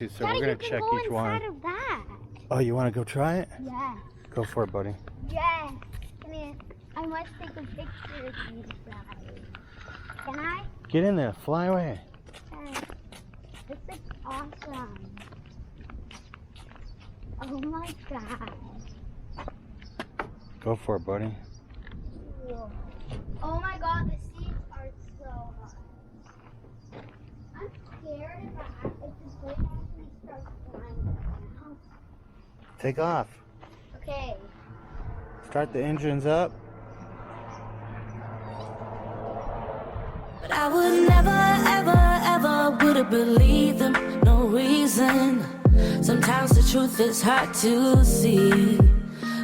So we're gonna check each one. Of that. Oh, you want to go try it? Yeah. Go for it, buddy. Yes. I must take a picture of these guys. Can I? Get in there. Fly away. This is awesome. Oh my god. Go for it, buddy. Cool. Oh my god, the seats are so hot. I'm scared if the plane actually starts flying now. Take off. Okay. Start the engines up. But I would never, ever, ever would have believed them, no reason. Sometimes the truth is hard to see.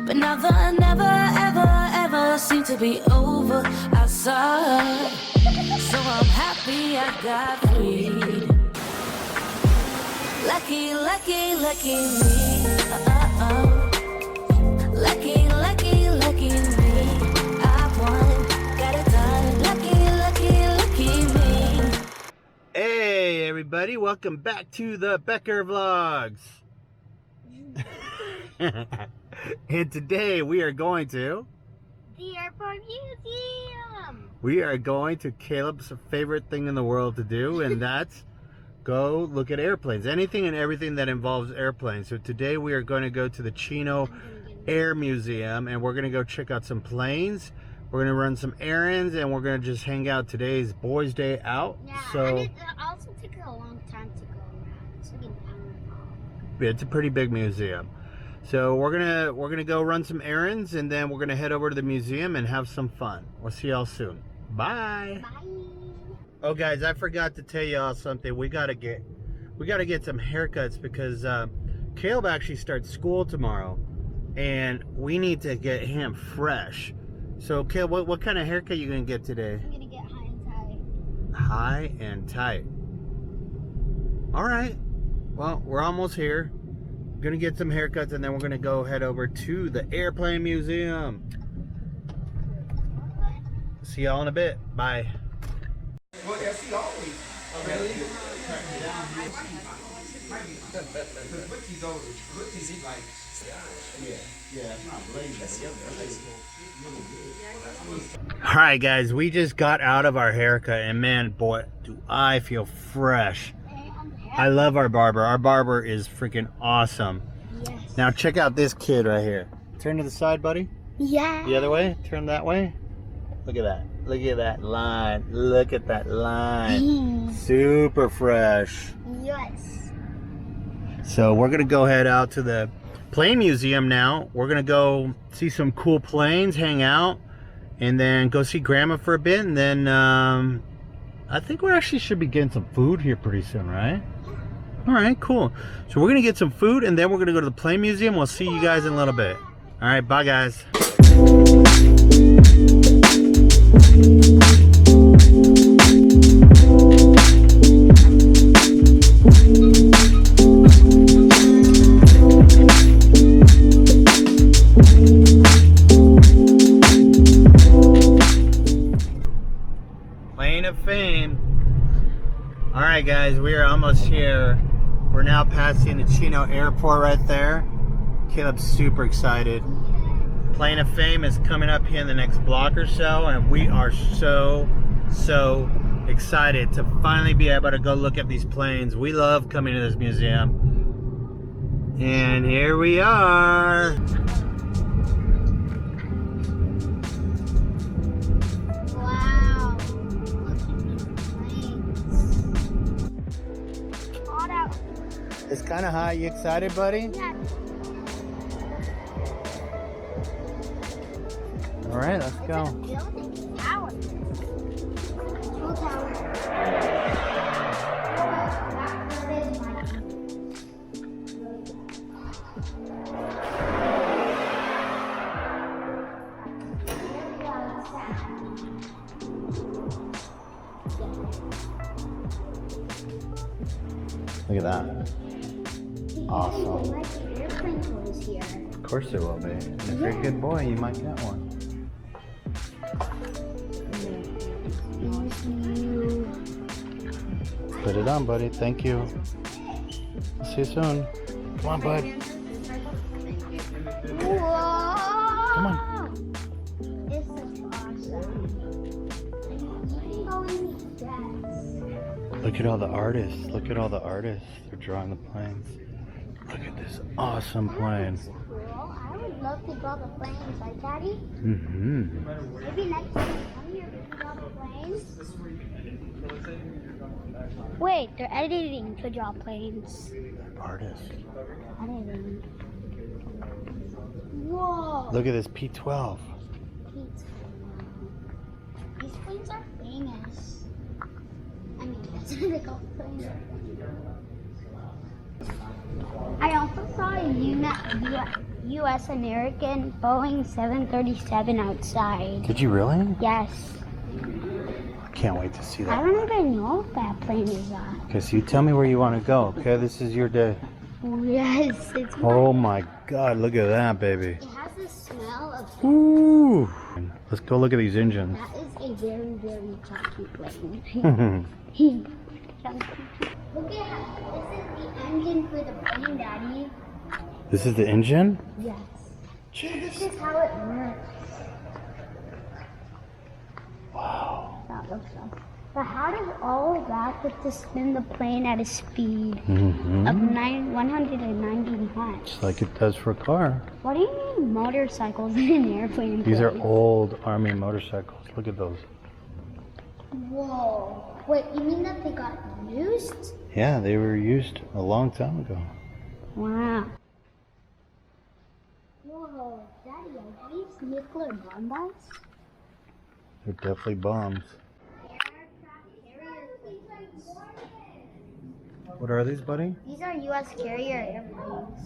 But never, never, ever, ever seemed to be over outside. So I'm happy I got freed. Lucky, lucky, lucky me. Lucky, lucky, lucky me. I won, got it done. Lucky, lucky, lucky me. Hey everybody, welcome back to the Becker Vlogs. And today we are going to The airport museum. We are going to Caleb's favorite thing in the world to do, and that's go look at airplanes. Anything and everything that involves airplanes. So today we are going to go to the Chino Air Museum, and we're going to go check out some planes. We're going to run some errands, and we're going to just hang out. Today's boys' day out. Yeah, so and it also took a long time to go around. It's like an hour. It's a pretty big museum. So we're gonna go run some errands, and then we're gonna head over to the museum and have some fun. We'll see y'all soon. Bye. Bye. Oh guys, I forgot to tell y'all something. We gotta get some haircuts because Caleb actually starts school tomorrow, and we need to get him fresh. So Caleb, what kind of haircut you gonna get today? I'm gonna get high and tight. High and tight. All right. Well, we're almost here. Gonna get some haircuts, and then we're gonna go head over to the airplane museum. See y'all in a bit. Bye. Well, yeah, she always. Really? Ricky's older. Ricky's like. Yeah, it's not lazy. All right, guys, we just got out of our haircut, and man, boy, do I feel fresh. I love our barber. Our barber is freaking awesome. Yes. Now check out this kid right here. Turn to the side, buddy. Yeah. The other way. Turn that way. Look at that. Look at that line. Look at that line. Super fresh. Yes. So we're going to go head out to the plane museum now. We're going to go see some cool planes, hang out, and then go see Grandma for a bit. And then I think we actually should be getting some food here pretty soon, right? All right, cool. So we're going to get some food, and then we're going to go to the plane museum. We'll see you guys in a little bit. All right, bye, guys. Plane of Fame. All right, guys, we are almost here. We're now passing the Chino airport right there. Caleb's super excited. Plane of Fame is coming up here in the next block or so, and we are so excited to finally be able to go look at these planes. We love coming to this museum. And here we are. Wow. Look at these planes. Hot out. It's kind of hot. You excited, buddy? Yeah. All right, let's go. Building tower. Control tower. Look at that. Awesome. Like airplane toys here. Of course there will be. And if you're a good boy, you might get one. Put it on, buddy. Thank you. see you soon. Come on, bud. Whoa! Come on. This is awesome. You can go in these jets. Look at all the artists. Look at all the artists. They're drawing the planes. Look at this awesome plane. That's cool. I would love to draw the planes, like Daddy. Mm-hmm. Maybe next time you come here, we can draw the planes. Wait, they're editing to draw planes. Artists. Editing. Whoa! Look at this P-12. These planes are famous. I mean, that's what they call planes. I also saw a U.S. American Boeing 737 outside. Did you really? Yes. I can't wait to see I that. don't even know if that plane is that. Okay, so you tell me where you want to go. Okay, this is your day. Yes, it's Oh my God, look at that, baby. It has the smell of. Ooh. Let's go look at these engines. That is a very, very chunky plane. Chunky. Look at how this is the engine for the plane, Daddy. This is the engine? Yes. Jeez. This is how it works. Wow. That looks so. But how does all of that get to spin the plane at a speed Mm-hmm. of 190 knots? Just like it does for a car. What do you mean motorcycles in an airplane? These are plane? old army motorcycles. Look at those. Whoa. Wait, you mean that they got used? Yeah, they were used a long time ago. Wow. Whoa, Daddy, are these nuclear bombs? They're definitely bombs. What are these, buddy? These are U.S. carrier airplanes.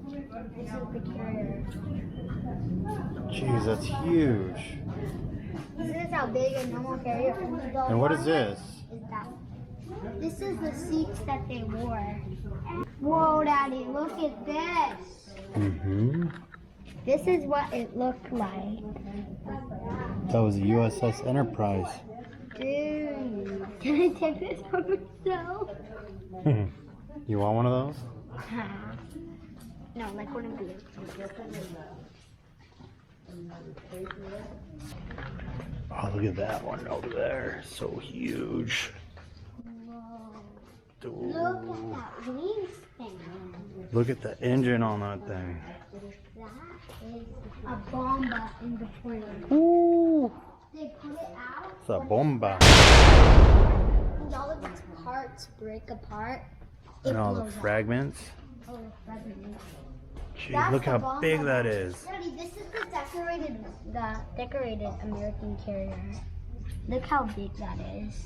This is the carrier. Jeez, that's huge. This is how big a normal carrier is. And what is this? This is the seats that they wore. Whoa, Daddy, look at this. Mm-hmm. This is what it looked like. That was a USS Enterprise. Dude, can I take this for myself? You want one of those? No, like one of these. Oh, look at that one over there. So huge. Whoa. Look at that wingspan. Look at the engine on that thing. That is a bomba in the plane. Ooh. They put it out. It's a bomba. And all of its parts break apart. And all the fragments. Oh, the fragments. Jeez, That's look the how bomba. big that is. Daddy, this is the decorated American carrier. Look how big that is.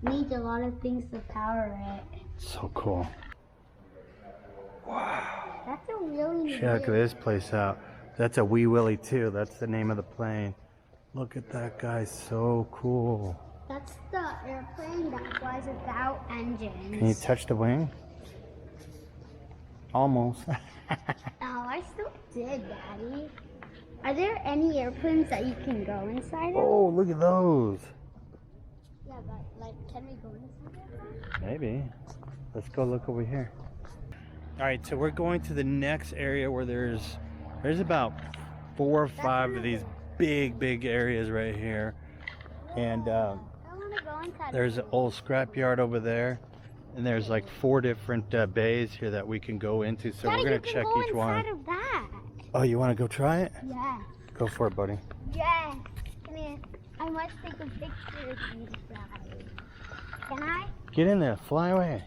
Needs a lot of things to power it. So cool. Wow. That's a really Check this place out. That's a Wee Willie too. That's the name of the plane. Look at that guy. So cool. That's the airplane that flies without engines. Can you touch the wing? Almost. Oh, I still did, Daddy. Are there any airplanes that you can go inside of? Oh, look at those. Yeah, but like, can we go inside of them? Maybe. Let's go look over here. All right, so we're going to the next area where there's about 4 or 5 of these big areas right here. And I want to go inside. there's an old scrapyard over there. And there's like 4 different bays here that we can go into. So Daddy, we're going you to can check go each one. inside of that. Oh, you want to go try it? Yeah. Go for it, buddy. Yes. Come here. I must take a picture of you guys. Can I? Get in there. Fly away.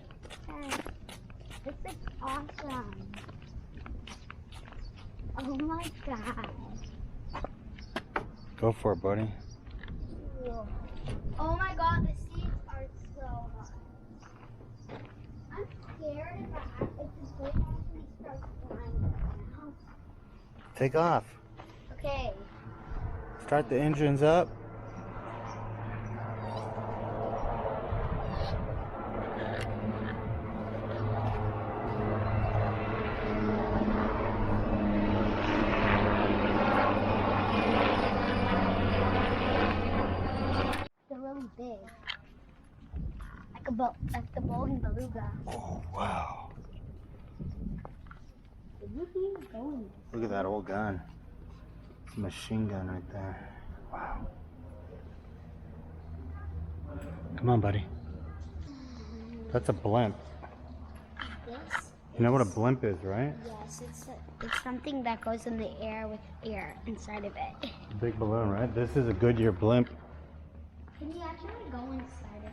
Yes. This is awesome. Oh my god. Go for it, buddy. Whoa. Oh my god, the seats are so hot. I'm scared if the plane actually starts flying now. Take off. Okay. Start the engines up. They're really big. I like the bowling beluga. Oh, wow. Did you see it going? Look at that old gun. It's a machine gun right there. Wow. Come on, buddy. That's a blimp. This? You know what a blimp is, right? Yes, it's something that goes in the air with air inside of it. A big balloon, right? This is a Goodyear blimp. Can you actually go inside it?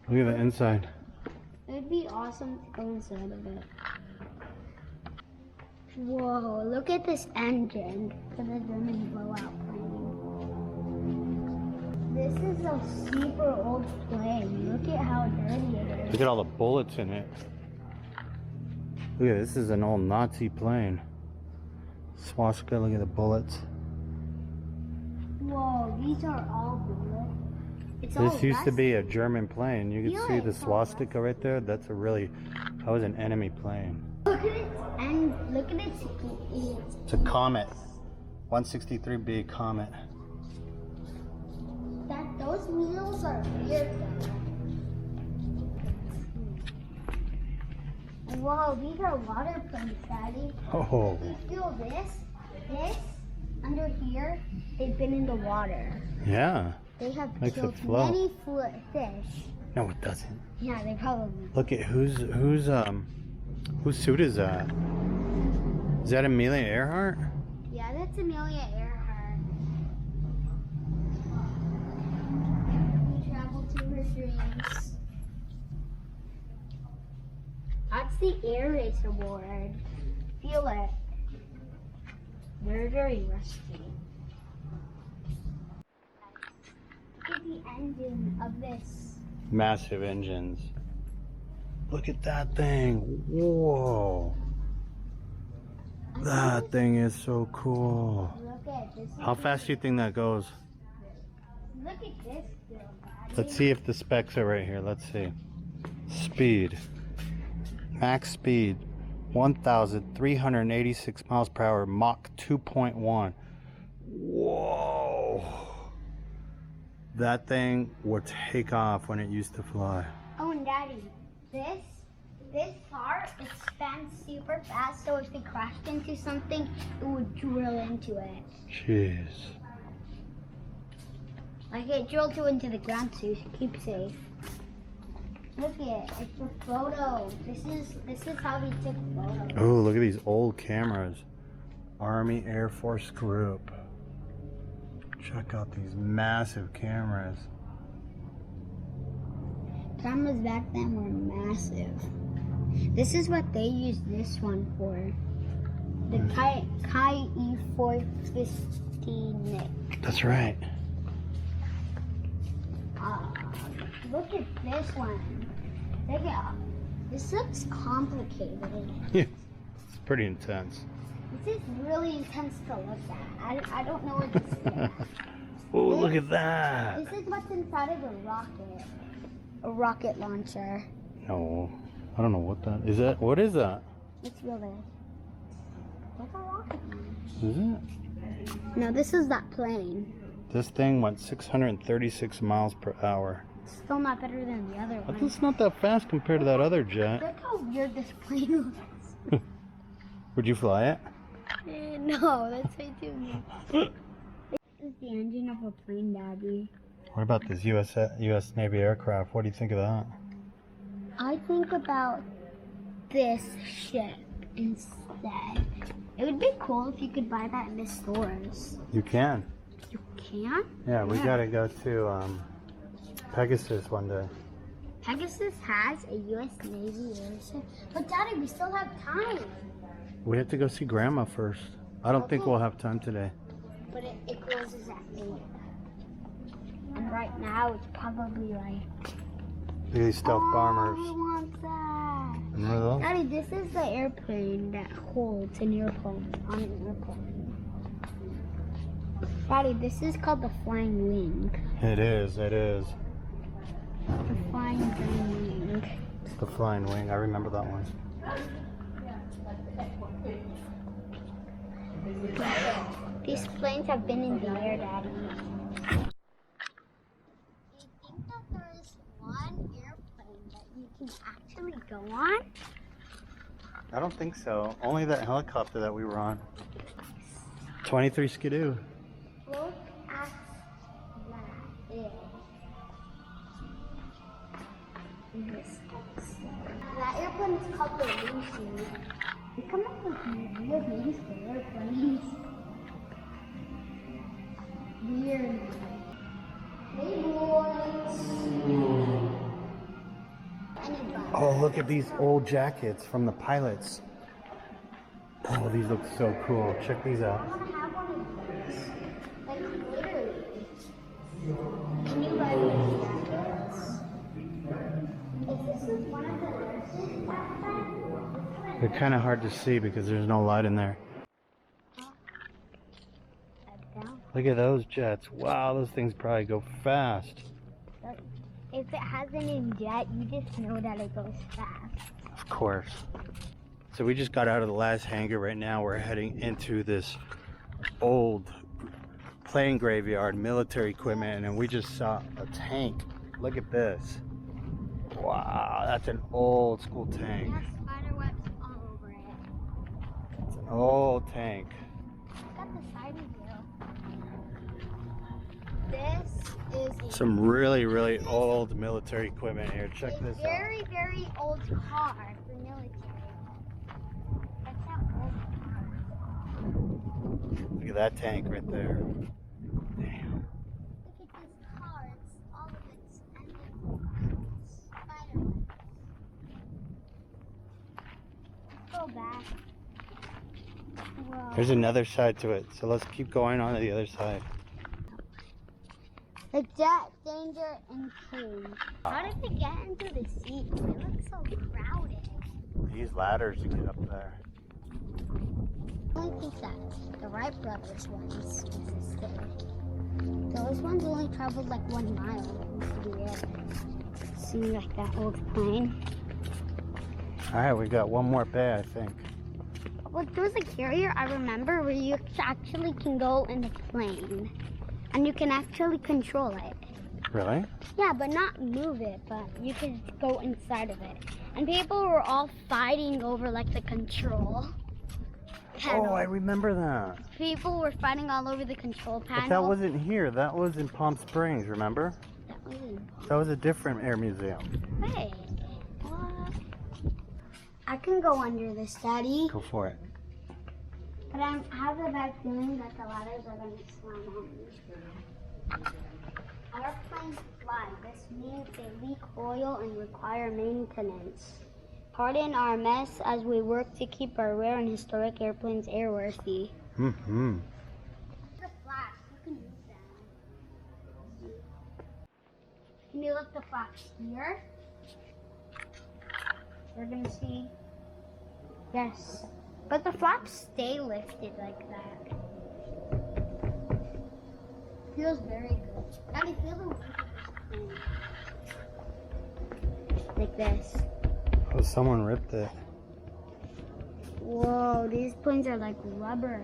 Look at the inside. It would be awesome to go inside of it. Whoa, look at this engine for the German blowout plane. This is a super old plane. Look at how dirty it is. Look at all the bullets in it. Look at this is an old Nazi plane. Swastika, look at the bullets. Whoa, these are all bullets. It's all This used to be a rusty. German plane. You can Feel see it, the it's all swastika right there. That was an enemy plane. Look at it, and look at it. It's a Comet. 163B Comet. Those wheels are weird. Wow, these are water planes, Daddy. Oh, You feel this under here, they've been in the water. yeah. They have Makes it killed float. many fish. No, it doesn't. Yeah, they probably. Look at whose suit is that? Is that Amelia Earhart? Yeah, that's Amelia Earhart. We travel to her dreams. That's the Air Race Award. Feel it. They're very rusty. Look at the engine of this. Massive engines. Look at that thing. Whoa. That thing is so cool. Look at this. How fast do you think that goes? Look at this still, Daddy. Let's see if the specs are right here. Let's see. Speed. Max speed. 1,386 miles per hour. Mach 2.1. Whoa. That thing would take off when it used to fly. Oh, and Daddy, this car expands super fast, so if they crashed into something, it would drill into it. Jeez. Like it drilled you into the ground, so you should keep safe. Look at it, it's for photos. This is how we took photos. Oh, look at these old cameras. Army Air Force Group. Check out these massive cameras. Cameras back then were massive. This is what they used this one for. The Kai E450 Nick. That's right. Look at this one. Look at this looks complicated. Yeah, it's pretty intense. This is really intense to look at. I don't know what this is. Oh, look at that. This is what's inside of the rocket. A rocket launcher. No, I don't know what that is. What is that? It's really. That's a rocket launcher. Is it? No, this is that plane. This thing went 636 miles per hour. Still not better than the other one. That's not that fast compared to that other jet. Look how weird this plane looks. Would you fly it? No, that's way too weird. This is the engine of a plane, Daddy. What about this U.S. Navy aircraft? What do you think of that? I think about this ship instead. It would be cool if you could buy that in the stores. You can. You can? Yeah, we gotta go to Pegasus one day. Pegasus has a U.S. Navy airship. But Daddy, we still have time. We have to go see Grandma first. I don't think Okay. we'll have time today. But it closes at 8. And right now it's probably like... Look at these stealth bombers. I want that. Remember those? Daddy, this is the airplane that holds an airplane on an airplane. Daddy, this is called the flying wing. It is, it is. The flying wing. It's the flying wing. I remember that one. These planes have been in the air, Daddy. can actually go on? I don't think so. Only that helicopter that we were on. 23 Skidoo. Look at that. That airplane is called the Lucy. They come up with weird names for airplanes. Weird. Hey boys. Oh, look at these old jackets from the pilots. Oh, these look so cool. Check these I out. want to have one of those. Like literally. Can you buy these jackets? If this is one of the nurses backpack, They're kind of hard to see because there's no light in there. Look at those jets. Wow, those things probably go fast. if it has an in jet, you just know that it goes fast. Of course. So we just got out of the last hangar. Right now we're heading into this old plane graveyard, military equipment, and we just saw a tank. Look at this. Wow, that's an old school It tank. has spider webs all over it. It's an old tank. Look at the side view. This is a Some really, really old military equipment here. Check this out. very, very old car for military. That's how old it Look at that tank right there. Damn. Look at this car. It's all of its spider webs. Go back. Whoa. There's another side to it. So let's keep going on to the other side. The jet, danger, and cage. How did we get into the seats? They look so crowded. These ladders to get up there. I don't think that the Wright brothers ones existed. Those ones only traveled like 1 mile into the air. See, like that old plane. All right, we got one more bay, I think. Well, there was a carrier I remember where you actually can go in the plane. And you can actually control it. Really? Yeah, but not move it, but you could go inside of it. And people were all fighting over like the control panel. Oh, I remember that. People were fighting all over the control panel. But that wasn't here. That was in Palm Springs, remember? That wasn't. That was a different air museum. Hey, what? I can go under this, Daddy. Go for it. But I have a bad feeling that the ladders are going to slam on me. Airplanes fly. This means they leak oil and require maintenance. Pardon our mess as we work to keep our rare and historic airplanes airworthy. Mm-hmm. The flaps, you can use them. Can you lift the flaps here? We're going to see. Yes. But the flaps stay lifted like that. Feels very good. Daddy, feel the weight of this plane. Like this. Oh, someone ripped it. Whoa, these planes are like rubber.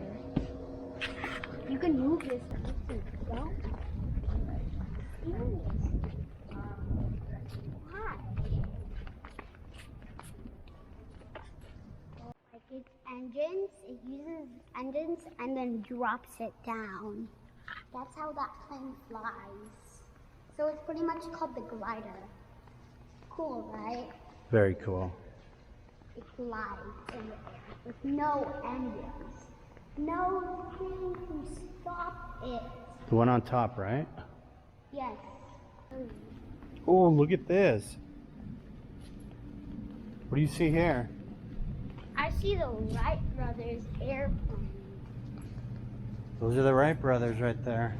You can move this. Don't. Why? Like its engines, it uses engines and then drops it down. That's how that plane flies. So it's pretty much called the glider. Cool, right? Very cool. It glides in the air with no engines. No thing to stop it. The one on top, right? Yes. Oh, look at this. What do you see here? I see the Wright brothers airplane. Those are the Wright brothers right there.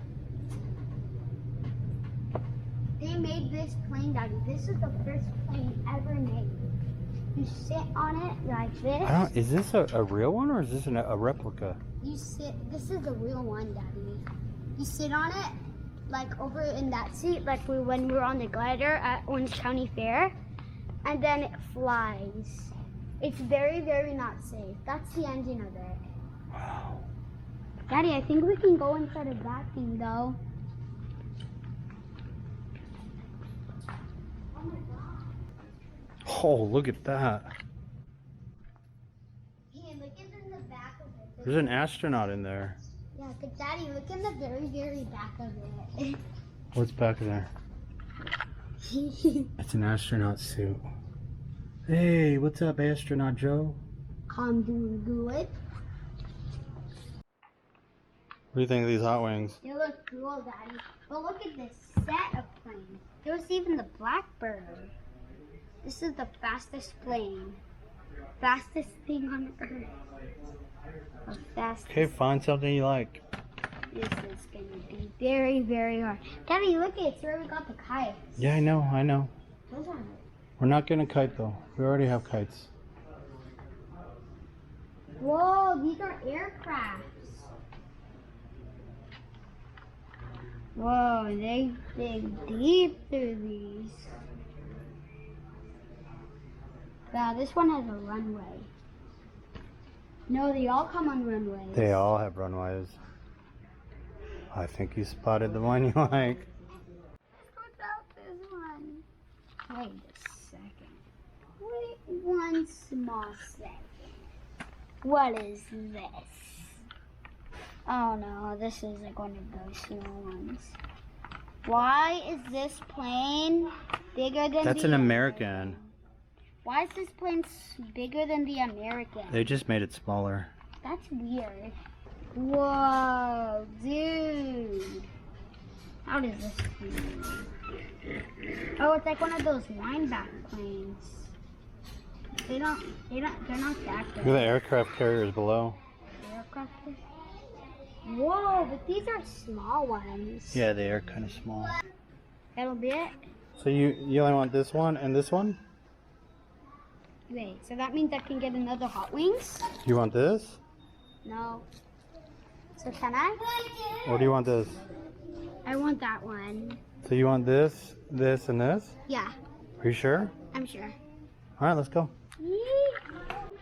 They made this plane, Daddy. This is the first plane ever made. You sit on it like this. I don't. Is this a real one or is this a replica? You sit. This is the real one, Daddy. You sit on it like over in that seat, like when we were on the glider at Orange County Fair, and then it flies. It's very, very not safe. That's the engine of it. Wow. Daddy, I think we can go inside of that thing, though. Oh my God. Oh, look at that. Hey, look at in the back of it. There's an astronaut in there. Yeah, but Daddy, look in the very, very back of it. What's back there? It's an astronaut suit. Hey, what's up, Astronaut Joe? I'm doing good. What do you think of these hot wings? They look cool, Daddy. But look at this set of planes. There's even the Blackbird. This is the fastest plane. Fastest thing on Earth. The fastest. Okay, find something you like. This is gonna be very, very hard. Daddy, look at it. It's where we got the kites. Yeah, I know. Those are. We're not gonna kite though. We already have kites. Whoa, these are aircrafts. Whoa, they dig deep through these. Wow, this one has a runway. No, they all come on runways. They all have runways. I think you spotted the one you like. What about this one? Wait a second. Wait one small second. What is this? Oh no, this is like one of those small ones. Why is this plane bigger than That's the an American. Why is this plane bigger than the American? They just made it smaller. That's weird. Whoa, dude. How does this plane? Oh, it's like one of those lineback planes. They're not that Look at good. the aircraft carriers below. Aircraft. Whoa, but these are small ones. Yeah, they are kind of small. That'll be it? So you only want this one and this one? Wait, so that means I can get another Hot Wings? You want this? No. So can I? Or do you want this? I want that one. So you want this, this, and this? Yeah, Are you sure? I'm sure. All right, let's go. Yee.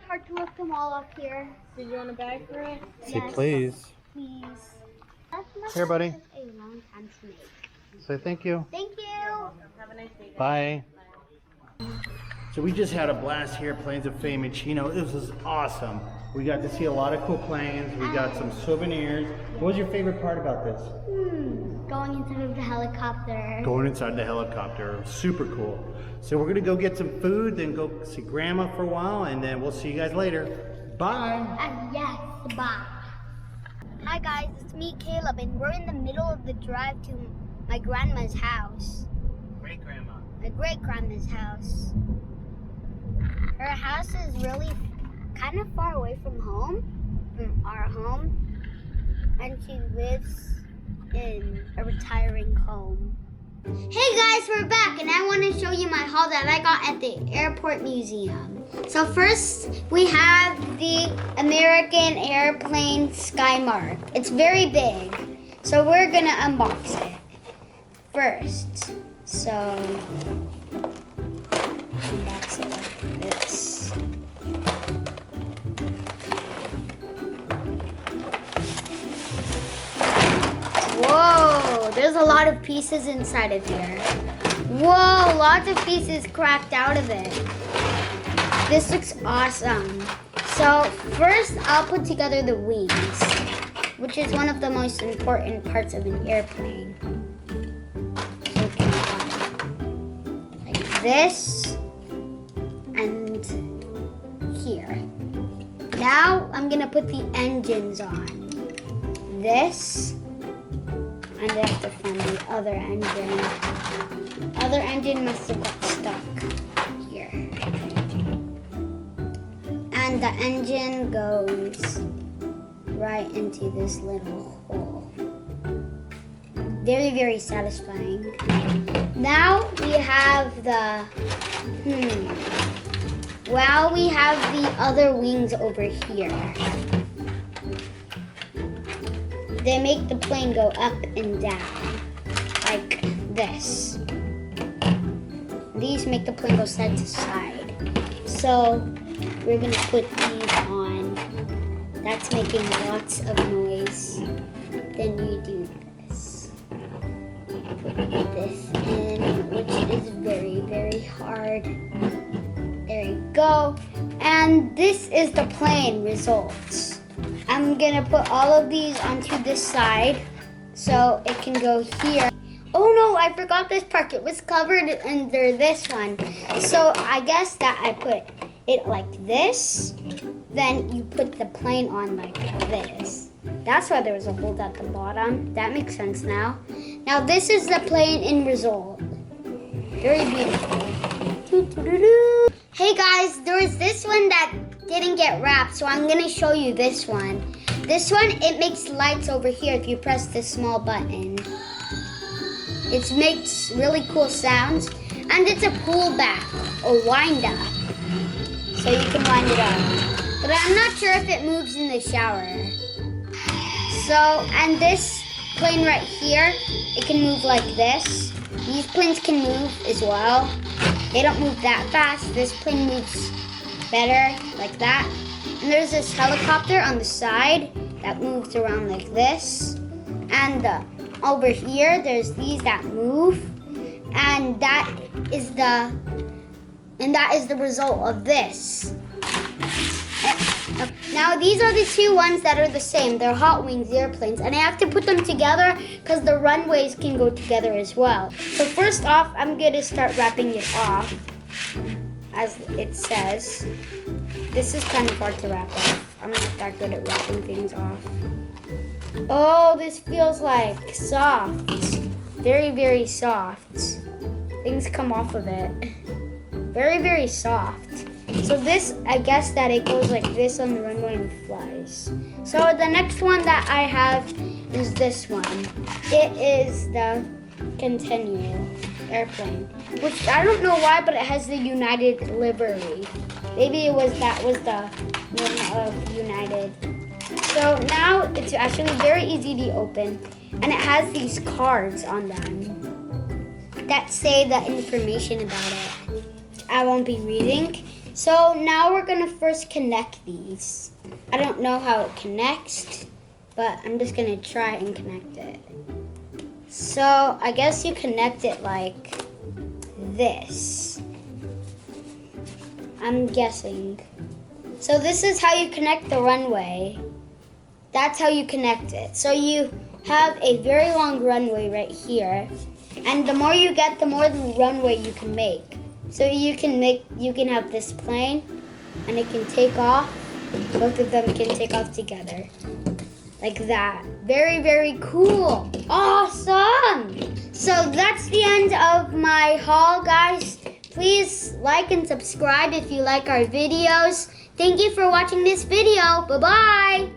Hard to lift them all up here. So you want a bag for it? Say Yes. please. Please. That's not Here, buddy. a long time to make. Say thank you. Thank you. Have a nice day. Bye. So we just had a blast here at Planes of Fame in Chino. This was awesome. We got to see a lot of cool planes. We got some souvenirs. What was your favorite part about this? Going inside of the helicopter. Going inside the helicopter. Super cool. So we're gonna go get some food, then go see Grandma for a while, and then we'll see you guys later. Bye. Yes, bye. Hi guys, it's me, Caleb, and we're in the middle of the drive to my grandma's house. Great Grandma. My great grandma's house. Her house is really kind of far away from home, from our home, and she lives in a retiring home. Hey guys, we're back, and I want to show you my haul that I got at the airport museum. So first, we have the American airplane Skymark. It's very big, so we're gonna unbox it first. So, unbox it like this. Whoa, there's a lot of pieces inside of here. Whoa, lots of pieces cracked out of it. This looks awesome. So first I'll put together the wings, which is one of the most important parts of an airplane. So we can go like this and here. Now I'm gonna put the engines on. This. And I have to find the other engine. Other engine must have got stuck here. And the engine goes right into this little hole. Very, very satisfying. Now we have the, well, we have the other wings over here. They make the plane go up and down, like this. These make the plane go side to side. So we're gonna put these on. That's making lots of noise. Then you do this. Put this in, which is very, very hard. There you go. And this is the plane results. I'm gonna put all of these onto this side so it can go here. Oh no, I forgot this part. It was covered under this one. So I guess that I put it like this. Then you put the plane on like this. That's why there was a hole at the bottom. That makes sense now. Now this is the plane in result. Very beautiful. Hey guys, there was this one that didn't get wrapped, so I'm gonna show you this one. This one, it makes lights over here if you press this small button. It makes really cool sounds, and it's a pull back or wind up, so you can wind it up. But I'm not sure if it moves in the shower. So, and this plane right here, it can move like this. These planes can move as well. They don't move that fast. This plane moves better, like that. And there's this helicopter on the side that moves around like this. And over here, there's these that move. And that is the result of this. Now these are the two ones that are the same. They're Hot Wings airplanes, and I have to put them together because the runways can go together as well. So first off, I'm gonna start wrapping it off, as it says. This is kind of hard to wrap off. I'm not that good at wrapping things off. Oh, this feels like soft. Very, very soft. Things come off of it. Very, very soft. So this, I guess that it goes like this on the runway and flies. So the next one that I have is this one. It is the Continue airplane, which I don't know why, but it has the United livery. Maybe that was the name of United. So now it's actually very easy to open, and it has these cards on them that say the information about it. I won't be reading. So now we're gonna first connect these. I don't know how it connects, but I'm just gonna try and connect it. So I guess you connect it like this. I'm guessing. So this is how you connect the runway. That's how you connect it. So you have a very long runway right here. And the more you get, the more the runway you can make. So you can have this plane, and it can take off. Both of them can take off together, like that. Very, very cool. Awesome. So that's the end of my haul, guys. Please like and subscribe if you like our videos. Thank you for watching this video. Bye-bye.